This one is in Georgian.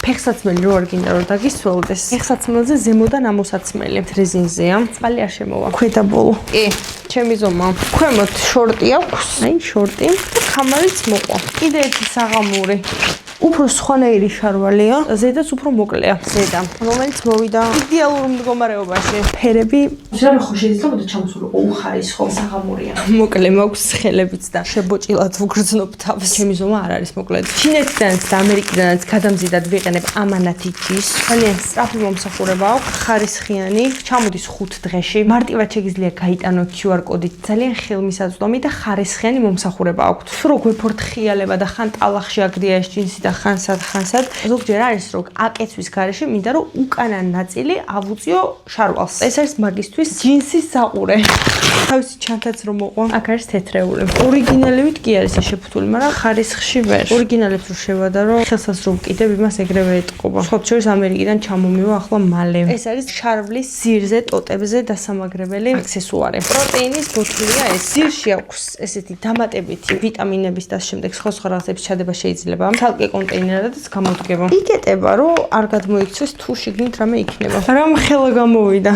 ფეხსაცმელი რო არ გინდა რომ დაგისველდეს. ფეხსაცმელზე ზემოდან ამოსაცმელი რეზინზეა. წყალი არ შემოვა. ქვედა ბოლო. კი, ჩემი ზომა. ქვემოთ შორტი აქვს. აი შორტი. ხამარიც მოყვა. კიდე ერთი საღამური. უფრო სხვანაირი შარვალია, ზედაც უფრო მოკლეა. ზედა, რომელიც მოვიდა იდეალურ მდგომარეობაში. ფერები ზრდ ხო შეიძლება ჩამოსულიყო უხარისხო საღამურია. მოკლე მაქვს ხელებიც და შებოჭილად ვგრძნობ თავს. ჩემი ზომა არ არის მოკლედ. ჩინეთიდანაც და ამერიკიდანაც გადამზიდად ვიყენებ ამანათი ჯის. ძალიან სწრაფი მომსახურება აქვს, ხარისხიანი, ჩამოდის 5 დღეში. მარტივად შეგიძლია გაიტანო QR კოდით. ძალიან ხელმისაწვდომი და ხარისხიანი მომსახურება აქვს. თუ რო გვეფორთხიალება და ხან ტალახში აგდია ეს ჯინსი და ხანსად ზოგჯერ არის რომ აკეცვის გარეშე მინდა რომ უკანა ნაწილი ავუწიო შარვალს. ეს არის მაგისტვის ჯინსის საყურე. თავისი ჩანთაც რომ მოყვა. აქ არის თეთრეული. ორიგინალივით კი არის შეფუთული, მაგრამ ხარისხში ვერ. ორიგინალებს რო შევადარო, ხელსაც რო ვკიდებ, იმას ეგრევე ეტყობა. სხვა შორის ამერიკიდან ჩამომივა ახლა მალე. ეს არის შარვლის ძირზე, ტოტებზე დასამაგრებელი აქსესუარი. პროტეინის ბოთლია ეს. ძირში აქვს ესეთი დამატებითი ვიტამინების და შემდეგ სხვა რაღაცების ჩადება შეიძლება. თალკე კონტეინერადაც გამოდგება. იკეტება რომ არ გადმოიქცეს თუ შიგნით რამე იქნება. რამ ხელა გამოვიდა.